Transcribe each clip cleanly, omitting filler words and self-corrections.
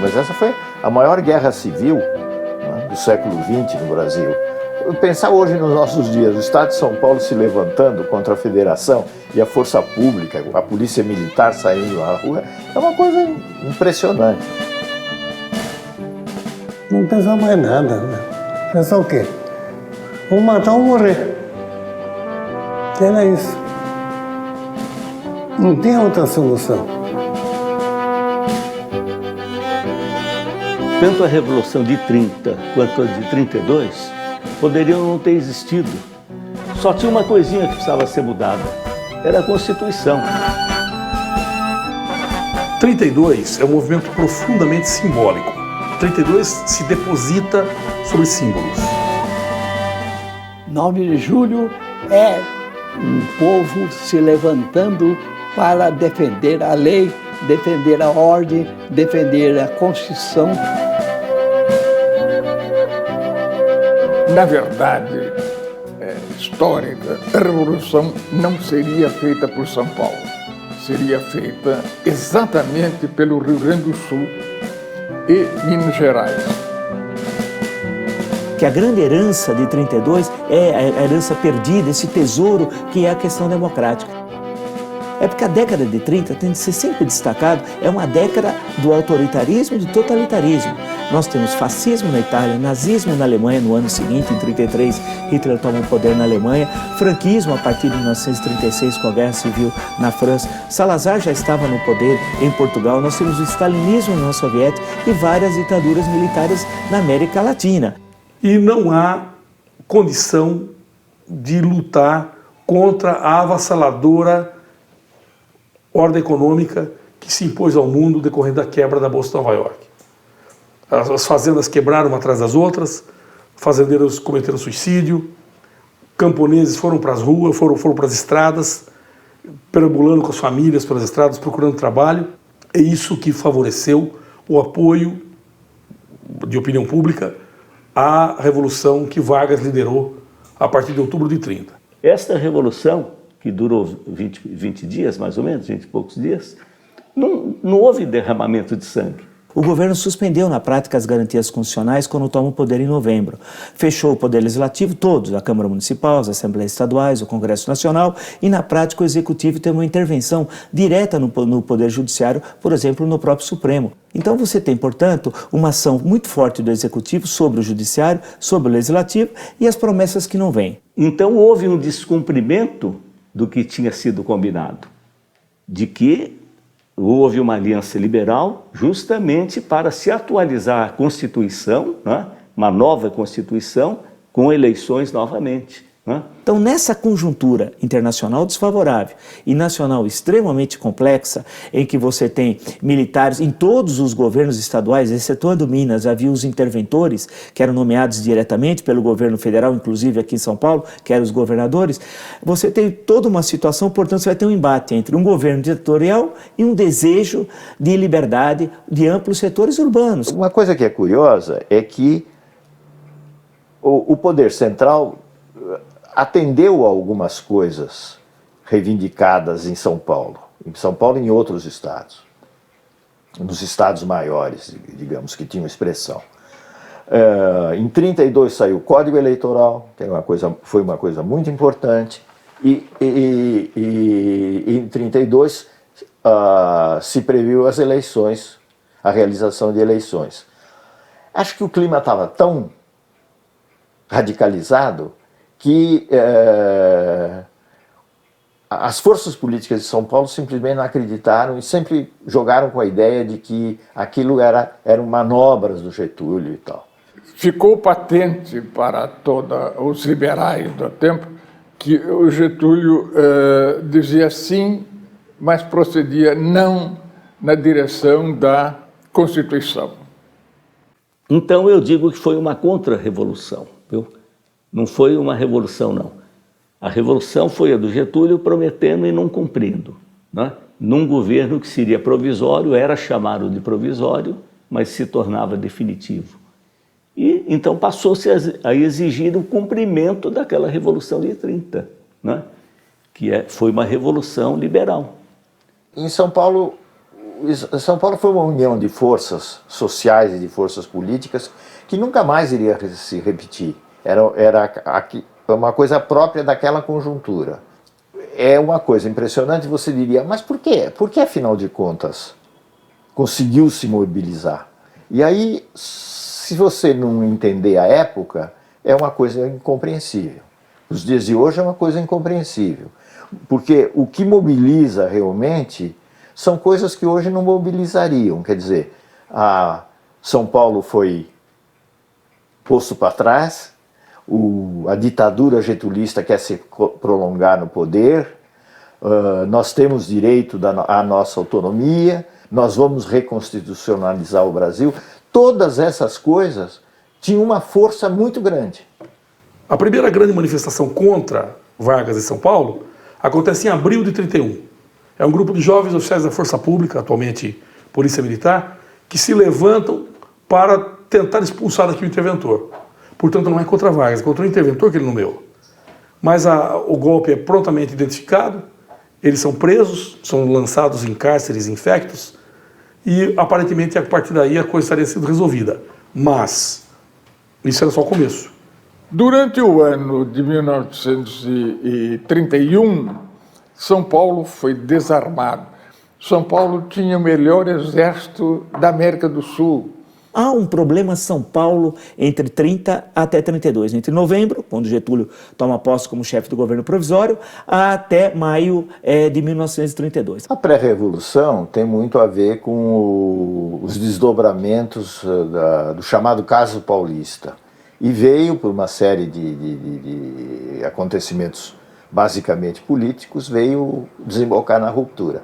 mas essa foi a maior guerra civil, né, do século XX no Brasil. Pensar hoje nos nossos dias, o Estado de São Paulo se levantando contra a Federação e a força pública, a polícia militar saindo na rua, é uma coisa impressionante. Não pensa mais nada, né? Pensa o quê? Ou matar ou morrer. Era isso. Não tem outra solução. Tanto a Revolução de 30 quanto a de 32 poderiam não ter existido. Só tinha uma coisinha que precisava ser mudada. Era a Constituição. 32 é um movimento profundamente simbólico. 32 se deposita sobre símbolos. 9 de julho é um povo se levantando para defender a lei, defender a ordem, defender a Constituição. Na verdade histórica, a Revolução não seria feita por São Paulo. Seria feita exatamente pelo Rio Grande do Sul e Minas Gerais. Que a grande herança de 32 é a herança perdida, esse tesouro que é a questão democrática. É porque a década de 30 tem de ser sempre destacado, é uma década do autoritarismo e do totalitarismo. Nós temos fascismo na Itália, nazismo na Alemanha no ano seguinte, em 33, Hitler toma o poder na Alemanha, franquismo a partir de 1936 com a Guerra Civil na França, Salazar já estava no poder em Portugal, nós temos o stalinismo na União Soviética e várias ditaduras militares na América Latina. E não há condição de lutar contra a avassaladora ordem econômica que se impôs ao mundo decorrendo da quebra da Bolsa de Nova York. As fazendas quebraram uma atrás das outras, fazendeiros cometeram suicídio, camponeses foram para as ruas, foram para as estradas, perambulando com as famílias pelas estradas, procurando trabalho. É isso que favoreceu o apoio de opinião pública à revolução que Vargas liderou a partir de outubro de 30. Esta revolução, que durou 20 dias, mais ou menos, 20 e poucos dias, não houve derramamento de sangue. O governo suspendeu na prática as garantias constitucionais quando toma o poder em novembro. Fechou o poder legislativo, todos, a Câmara Municipal, as Assembleias Estaduais, o Congresso Nacional, e na prática o Executivo tem uma intervenção direta no Poder Judiciário, por exemplo, no próprio Supremo. Então você tem, portanto, uma ação muito forte do Executivo sobre o Judiciário, sobre o Legislativo e as promessas que não vêm. Então houve um descumprimento do que tinha sido combinado, de que houve uma aliança liberal justamente para se atualizar a Constituição, né, uma nova Constituição, com eleições novamente. Né? Então, nessa conjuntura internacional desfavorável e nacional extremamente complexa, em que você tem militares em todos os governos estaduais, excetuando Minas, havia os interventores, que eram nomeados diretamente pelo governo federal, inclusive aqui em São Paulo, que eram os governadores, você tem toda uma situação, portanto, você vai ter um embate entre um governo ditatorial e um desejo de liberdade de amplos setores urbanos. Uma coisa que é curiosa é que o poder central atendeu a algumas coisas reivindicadas em São Paulo e em outros estados, nos estados maiores, digamos, que tinham expressão. Em 32 saiu o Código Eleitoral, que foi uma coisa muito importante, e em 32 se previu as eleições, a realização de eleições. Acho que o clima estava tão radicalizado que as forças políticas de São Paulo simplesmente não acreditaram e sempre jogaram com a ideia de que aquilo eram manobras do Getúlio e tal. Ficou patente para todos os liberais do tempo que o Getúlio dizia sim, mas procedia não na direção da Constituição. Então eu digo que foi uma contra-revolução, viu? Não foi uma revolução, não. A revolução foi a do Getúlio prometendo e não cumprindo, né? Num governo que seria provisório, era chamado de provisório, mas se tornava definitivo. E então passou-se a exigir o cumprimento daquela Revolução de 30, né? Foi uma revolução liberal. Em São Paulo, São Paulo foi uma união de forças sociais e de forças políticas que nunca mais iria se repetir. Era uma coisa própria daquela conjuntura. É uma coisa impressionante, você diria, mas por quê? Por que, afinal de contas, conseguiu se mobilizar? E aí, se você não entender a época, é uma coisa incompreensível. Os dias de hoje é uma coisa incompreensível. Porque o que mobiliza realmente são coisas que hoje não mobilizariam. Quer dizer, São Paulo foi posto para trás, a ditadura getulista quer se prolongar no poder, nós temos direito à nossa autonomia, nós vamos reconstitucionalizar o Brasil. Todas essas coisas tinham uma força muito grande. A primeira grande manifestação contra Vargas em São Paulo acontece em abril de 31. É um grupo de jovens oficiais da Força Pública, atualmente Polícia Militar, que se levantam para tentar expulsar daqui o interventor. Portanto, não é contra Vargas, é contra o interventor que ele nomeou. Mas o golpe é prontamente identificado, eles são presos, são lançados em cárceres infectos e, aparentemente, a partir daí a coisa estaria sendo resolvida. Mas isso era só o começo. Durante o ano de 1931, São Paulo foi desarmado. São Paulo tinha o melhor exército da América do Sul. Há um problema São Paulo entre 30 até 32, entre novembro, quando Getúlio toma posse como chefe do governo provisório, até maio de 1932. A pré-revolução tem muito a ver com os desdobramentos do chamado caso paulista. E veio, por uma série de acontecimentos basicamente políticos, veio desembocar na ruptura.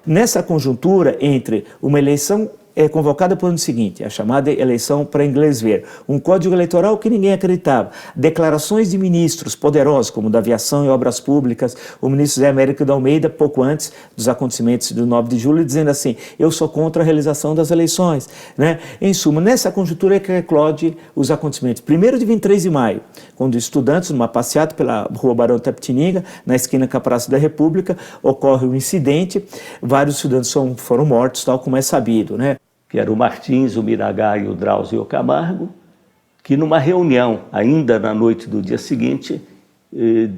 Nessa conjuntura entre uma eleição convocada por ano seguinte, a chamada eleição para inglês ver, um código eleitoral que ninguém acreditava, declarações de ministros poderosos, como da aviação e obras públicas, o ministro Zé Américo de Almeida, pouco antes dos acontecimentos do 9 de julho, dizendo assim, eu sou contra a realização das eleições. Né? Em suma, nessa conjuntura é que eclode os acontecimentos. Primeiro de 23 de maio, quando estudantes, numa passeata pela rua Barão Tapetininga, na esquina com a Praça da República, ocorre um incidente, vários estudantes foram mortos, tal como é sabido, né? Que era o Martins, o Miragá e o Drauzio e o Camargo, que numa reunião, ainda na noite do dia seguinte,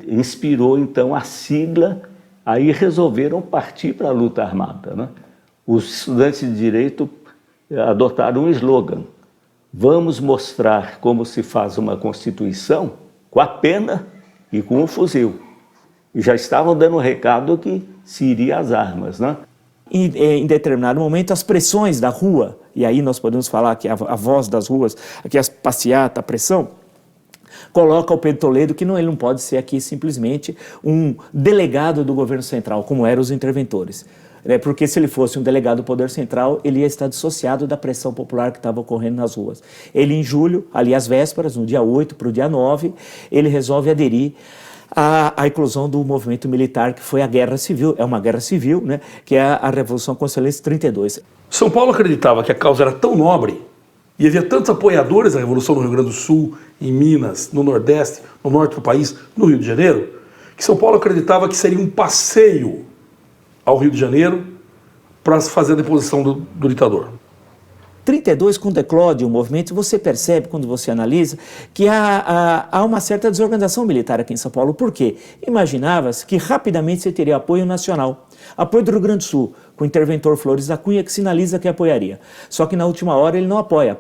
inspirou então a sigla, aí resolveram partir para a luta armada. Né? Os estudantes de direito adotaram um slogan, vamos mostrar como se faz uma Constituição com a pena e com o fuzil. E já estavam dando o recado que se iria às armas, né? Em determinado momento, as pressões da rua, e aí nós podemos falar que a voz das ruas, aqui as passeata, a pressão, coloca o Pedro Toledo que ele não pode ser aqui simplesmente um delegado do governo central, como eram os interventores. Porque se ele fosse um delegado do Poder Central, ele ia estar dissociado da pressão popular que estava ocorrendo nas ruas. Ele, em julho, ali às vésperas, no dia 8 para o dia 9, ele resolve aderir a eclosão do movimento militar, que foi a Guerra Civil, é uma guerra civil, né, que é a Revolução Constitucionalista 32. São Paulo acreditava que a causa era tão nobre e havia tantos apoiadores da Revolução no Rio Grande do Sul, em Minas, no Nordeste, no Norte do país, no Rio de Janeiro, que São Paulo acreditava que seria um passeio ao Rio de Janeiro para fazer a deposição do ditador. 32, quando eclode o movimento, você percebe, quando você analisa, que há uma certa desorganização militar aqui em São Paulo. Por quê? Imaginava-se que rapidamente você teria apoio nacional. Apoio do Rio Grande do Sul, com o interventor Flores da Cunha, que sinaliza que apoiaria. Só que na última hora ele não apoia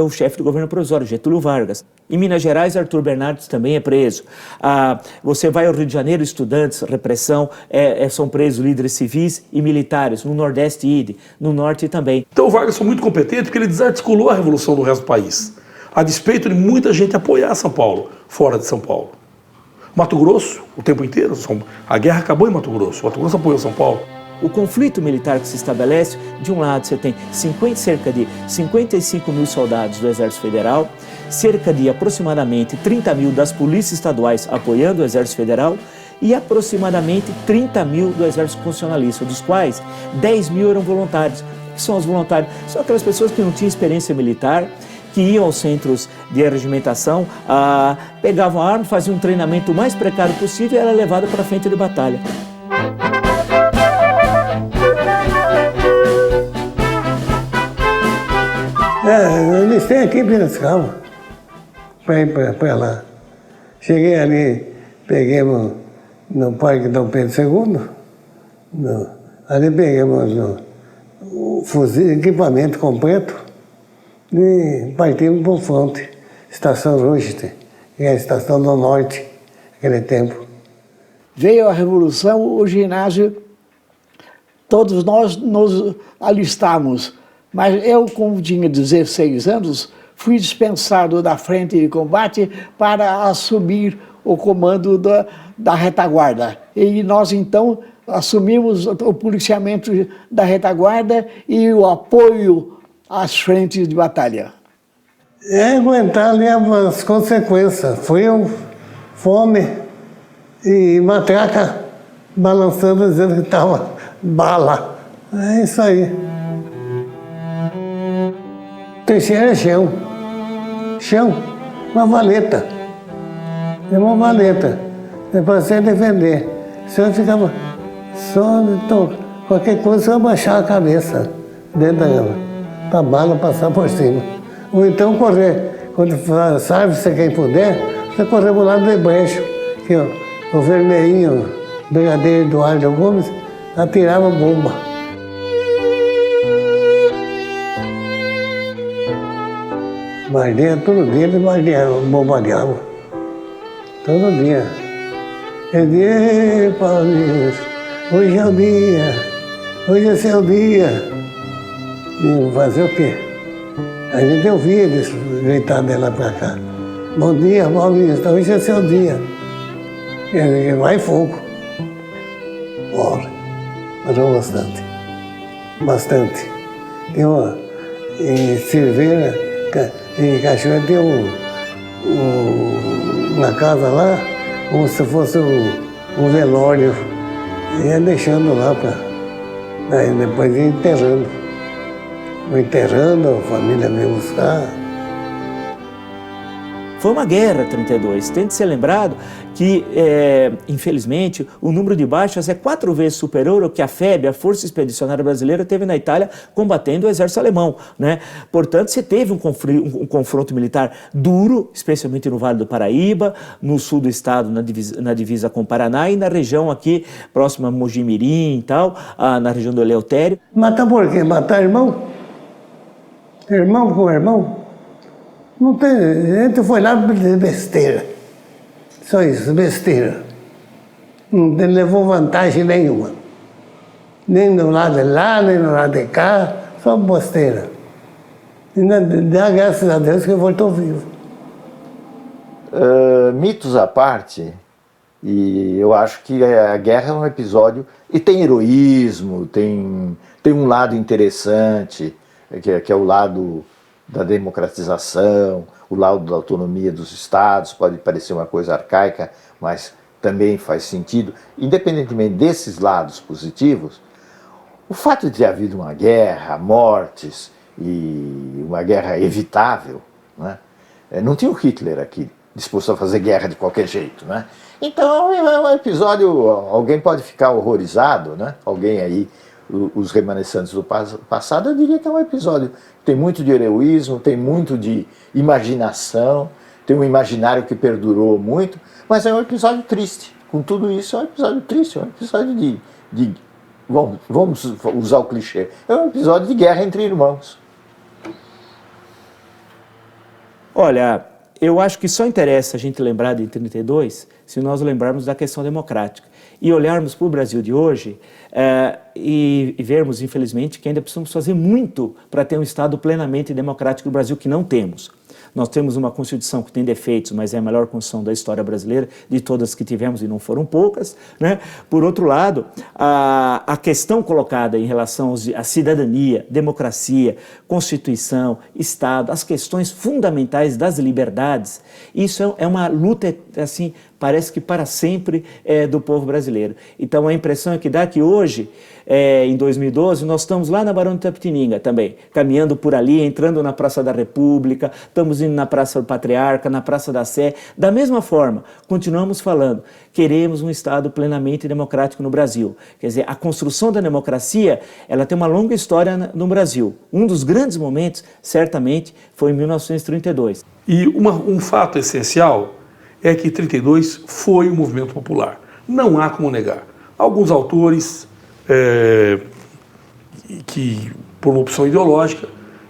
o chefe do governo provisório, Getúlio Vargas. Em Minas Gerais, Arthur Bernardes também é preso. Você vai ao Rio de Janeiro, estudantes, repressão, são presos líderes civis e militares. No Nordeste, idem. No Norte também. Então o Vargas foi muito competente porque ele desarticulou a revolução do resto do país, a despeito de muita gente apoiar São Paulo, fora de São Paulo. Mato Grosso, o tempo inteiro, a guerra acabou em Mato Grosso apoiou São Paulo. O conflito militar que se estabelece, de um lado você tem cerca de 55 mil soldados do Exército Federal, cerca de aproximadamente 30 mil das polícias estaduais apoiando o Exército Federal e aproximadamente 30 mil do Exército Constitucionalista, dos quais 10 mil eram voluntários. O que são os voluntários? São aquelas pessoas que não tinham experiência militar, que iam aos centros de regimentação, pegavam a arma, faziam um treinamento o mais precário possível e era levado para a frente de batalha. em Piracicaba, para ir para lá. Cheguei ali, peguemos no Parque Dom Pedro II, ali pegamos o fuzil, equipamento completo e partimos para o fronte, Estação Rússia, que é a Estação do Norte, naquele tempo. Veio a Revolução, o ginásio, todos nós nos alistamos, mas eu, como tinha 16 anos, fui dispensado da frente de combate para assumir o comando da retaguarda. E nós, então, assumimos o policiamento da retaguarda e o apoio às frentes de batalha. É aguentar ali as consequências, frio, fome e matraca balançando, dizendo que estava bala. É isso aí. Trincheira é chão. Chão, uma valeta. É uma valeta. É para você defender. Se eu ficava só, então, qualquer coisa, só baixar a cabeça dentro da bala passar por cima. Ou então correr. Quando sabe, se quem puder, você correr pro lado de baixo. Que o vermelhinho, o brigadeiro Eduardo Gomes, atirava bomba. Bardeia todo dia, ele bombardeava. Todo dia. Eu disse, Paulinho, hoje é o dia, hoje é seu dia. E fazer o quê? A gente ouvia eles gritar de lá pra cá. Bom dia, Paulinho, hoje é seu dia. E a gente vai fogo. Ora, parou bastante. Bastante. Tem em Silveira, em Cachoeira, tem uma casa lá, como se fosse um velório. Ia deixando lá para. Aí depois ia enterrando. Enterrando, a família veio buscar. Foi uma guerra, 32. Tem de ser lembrado que, infelizmente, o número de baixas é 4 vezes superior ao que a FEB, a Força Expedicionária Brasileira, teve na Itália combatendo o exército alemão, né? Portanto, você teve um confronto militar duro, especialmente no Vale do Paraíba, no sul do estado, na divisa com o Paraná, e na região aqui, próxima a Mojimirim e tal, na região do Eleutério. Matar por quê? Matar irmão? Irmão com irmão? Não tem, a gente foi lá de besteira. Só isso, besteira. Não levou vantagem nenhuma. Nem do lado de lá, nem do lado de cá, só besteira. E dá graças a Deus que eu voltou vivo. Mitos à parte, e eu acho que a guerra é um episódio, e tem heroísmo, tem um lado interessante, que é o lado da democratização, o lado da autonomia dos estados. Pode parecer uma coisa arcaica, mas também faz sentido. Independentemente desses lados positivos, o fato de ter havido uma guerra, mortes e uma guerra evitável, né? Não tinha o Hitler aqui disposto a fazer guerra de qualquer jeito, né? Então é um episódio, alguém pode ficar horrorizado, né? Alguém aí, os remanescentes do passado, eu diria que é um episódio que tem muito de heroísmo, tem muito de imaginação, tem um imaginário que perdurou muito, mas é um episódio triste. Com tudo isso, é um episódio triste, é um episódio vamos usar o clichê, é um episódio de guerra entre irmãos. Olha, eu acho que só interessa a gente lembrar de 32 se nós lembrarmos da questão democrática e olharmos para o Brasil de hoje e vermos, infelizmente, que ainda precisamos fazer muito para ter um Estado plenamente democrático no Brasil, que não temos. Nós temos uma Constituição que tem defeitos, mas é a melhor Constituição da história brasileira, de todas que tivemos, e não foram poucas, né? Por outro lado, a questão colocada em relação à cidadania, democracia, Constituição, Estado, as questões fundamentais das liberdades, isso é uma luta, assim, parece que para sempre do povo brasileiro. Então a impressão é que dá que hoje, em 2012, nós estamos lá na Barão de Itapetininga também, caminhando por ali, entrando na Praça da República, estamos indo na Praça do Patriarca, na Praça da Sé. Da mesma forma, continuamos falando, queremos um Estado plenamente democrático no Brasil. Quer dizer, a construção da democracia, ela tem uma longa história no Brasil. Um dos grandes momentos, certamente, foi em 1932. E um fato essencial é que 32 foi um movimento popular. Não há como negar. Alguns autores, que por uma opção ideológica,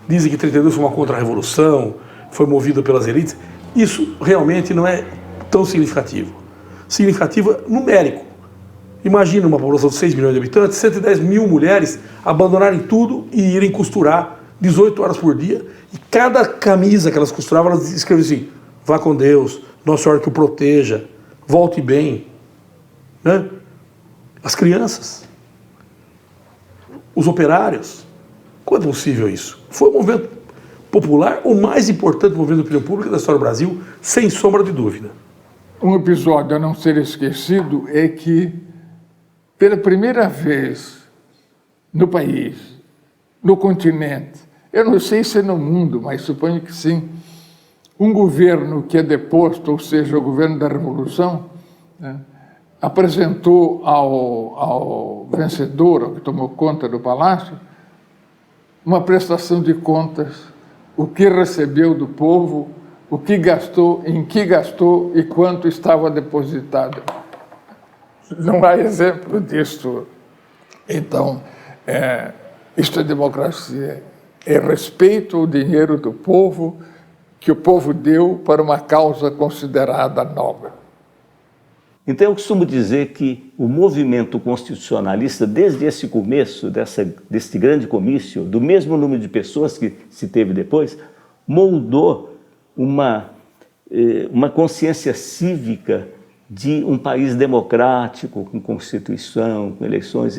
dizem que 32 foi uma contra-revolução, foi movida pelas elites. Isso realmente não é tão significativo. Significativo é numérico. Imagina uma população de 6 milhões de habitantes, 110 mil mulheres abandonarem tudo e irem costurar 18 horas por dia. E cada camisa que elas costuravam, elas escreviam assim: vá com Deus, Nossa Senhora que o proteja, volte bem. Né? As crianças, os operários. Como é possível isso? Foi um movimento popular, o mais importante movimento de opinião pública da história do Brasil, sem sombra de dúvida. Um episódio a não ser esquecido é que, pela primeira vez no país, no continente, eu não sei se é no mundo, mas suponho que sim, um governo que é deposto, ou seja, o governo da Revolução, né, apresentou ao vencedor, ao que tomou conta do palácio, uma prestação de contas, o que recebeu do povo, o que gastou, em que gastou e quanto estava depositado. Não há exemplo disso. Então, isto é democracia, é respeito ao dinheiro do povo que o povo deu para uma causa considerada nobre. Então eu costumo dizer que o movimento constitucionalista, desde esse começo, desse grande comício, do mesmo número de pessoas que se teve depois, moldou uma consciência cívica de um país democrático, com constituição, com eleições.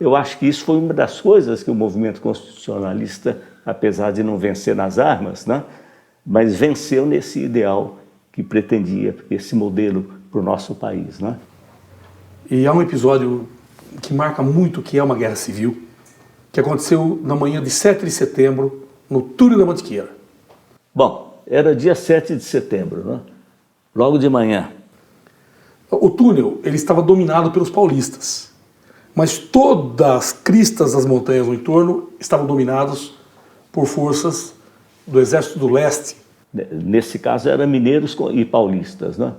Eu acho que isso foi uma das coisas que o movimento constitucionalista, apesar de não vencer nas armas, né, mas venceu nesse ideal que pretendia esse modelo para o nosso país, né? E há um episódio que marca muito que é uma guerra civil, que aconteceu na manhã de 7 de setembro, no Túnel da Mantiqueira. Bom, era dia 7 de setembro, né? Logo de manhã. O túnel ele estava dominado pelos paulistas, mas todas as cristas das montanhas no entorno estavam dominadas por forças do Exército do Leste. Nesse caso, eram mineiros e paulistas, né?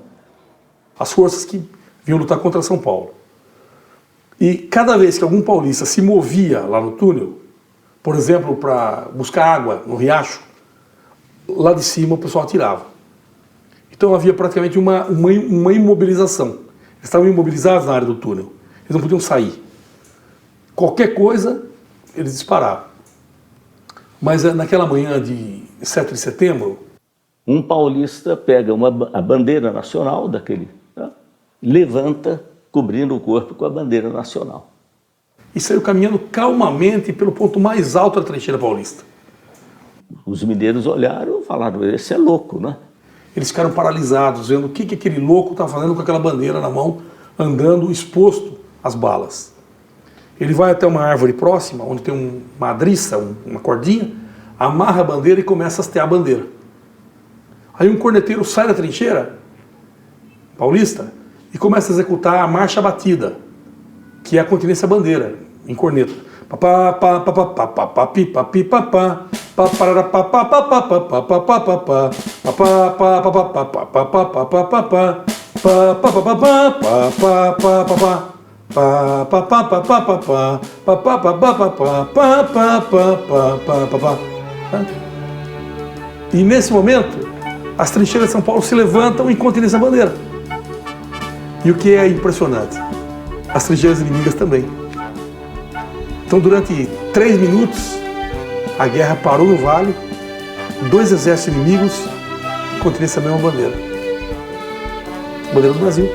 As forças que vinham lutar contra São Paulo. E cada vez que algum paulista se movia lá no túnel, por exemplo, para buscar água no riacho, lá de cima o pessoal atirava. Então havia praticamente uma imobilização. Eles estavam imobilizados na área do túnel. Eles não podiam sair. Qualquer coisa, eles disparavam. Mas naquela manhã de 7 de setembro... Um paulista pega a bandeira nacional daquele... Tá? Levanta, cobrindo o corpo com a bandeira nacional. E saiu caminhando calmamente pelo ponto mais alto da trincheira paulista. Os mineiros olharam e falaram: esse é louco, né? Eles ficaram paralisados, vendo o que aquele louco estava fazendo com aquela bandeira na mão, andando exposto às balas. Ele vai até uma árvore próxima, onde tem uma madriça, uma cordinha, amarra a bandeira e começa a hastear a bandeira. Aí um corneteiro sai da trincheira paulista e começa a executar a marcha batida, que é a continência bandeira, em corneta. E nesse momento, as trincheiras de São Paulo se levantam em continência bandeira. E o que é impressionante, as trincheiras inimigas também. Então, durante 3 minutos, a guerra parou no vale, 2 exércitos inimigos, continência a mesma bandeira. Bandeira do Brasil.